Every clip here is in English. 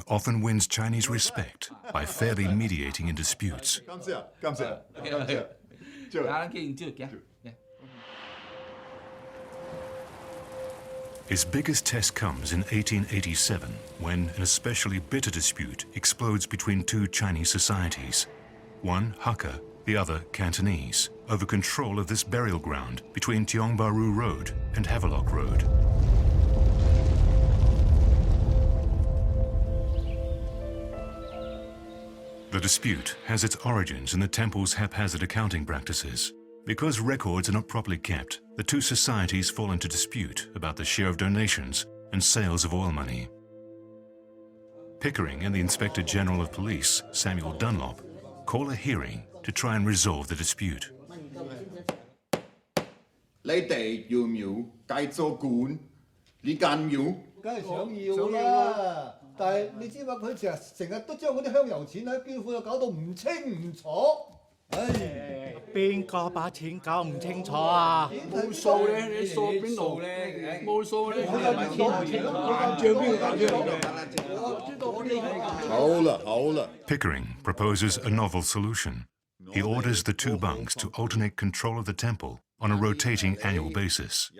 often wins Chinese respect by fairly mediating in disputes. His biggest test comes in 1887, when an especially bitter dispute explodes between two Chinese societies, one Hakka, the other Cantonese, over control of this burial ground between Tiongbaru Road and Havelock Road. The dispute has its origins in the temple's haphazard accounting practices. Because records are not properly kept, the two societies fall into dispute about the share of donations and sales of oil money. Pickering and the Inspector General of Police, Samuel Dunlop, call a hearing to try and resolve the dispute. 你哋要唔要繼續管？你敢要？梗係想要啦，但係你知嘛？佢成日都將嗰啲香油錢喺捐款度搞到唔清唔楚。唉，邊個把錢搞唔清楚啊？冇數咧，你數邊度咧？冇數咧，好啦好啦。 Pickering proposes a novel solution. He orders the two bunks to alternate control of the temple on a rotating annual basis.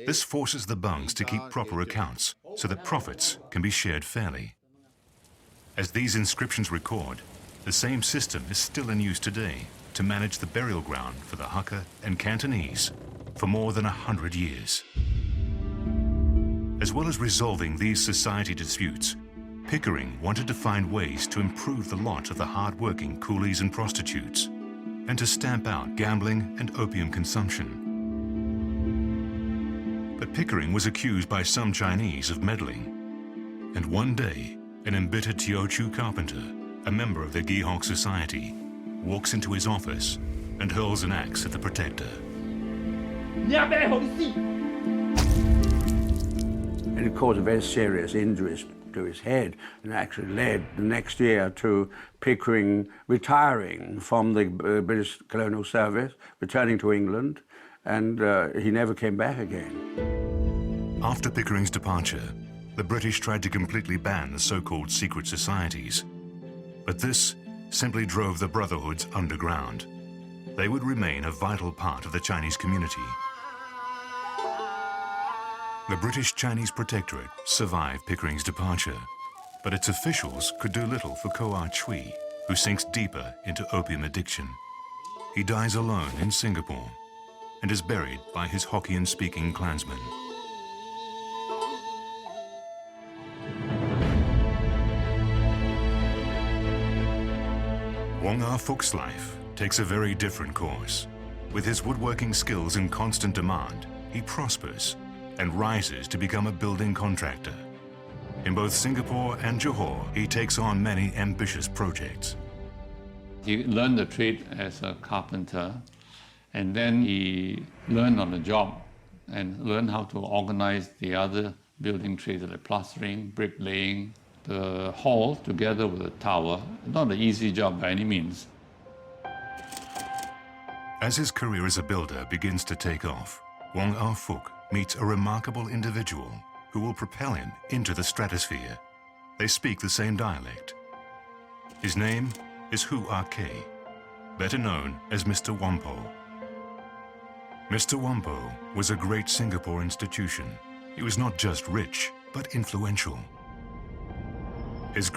This forces the bunks to keep proper accounts so that profits can be shared fairly. As these inscriptions record, the same system is still in use today to manage the burial ground for the Hakka and Cantonese for more than 100 years. As well as resolving these society disputes, Pickering wanted to find ways to improve the lot of the hard-working coolies and prostitutes, and to stamp out gambling and opium consumption. But Pickering was accused by some Chinese of meddling, and one day, an embittered Teochew carpenter, a member of the Gihok Society, walks into his office and hurls an axe at the protector. And it caused very serious injuries to his head, and actually led the next year to Pickering retiring from the British colonial service, returning to England, and he never came back again. After Pickering's departure, the British tried to completely ban the so-called secret societies. But this simply drove the brotherhoods underground. They would remain a vital part of the Chinese community. The British-Chinese protectorate survived Pickering's departure, but its officials could do little for Koa Chui, who sinks deeper into opium addiction. He dies alone in Singapore and is buried by his Hokkien-speaking clansmen. Wong Ah Phuc's life takes a very different course. With his woodworking skills in constant demand, he prospers and rises to become a building contractor. In both Singapore and Johor, he takes on many ambitious projects. He learned the trade as a carpenter, and then he learned on the job and learned how to organize the other building trades like plastering, bricklaying, the hall together with the tower. Not an easy job by any means. As his career as a builder begins to take off, Wong Ah Phuc meets a remarkable individual who will propel him into the stratosphere. They speak the same dialect. His name is Hu Ah Kei, better known as Mr. Whampoa. Mr. Whampoa was a great Singapore institution. He was not just rich, but influential.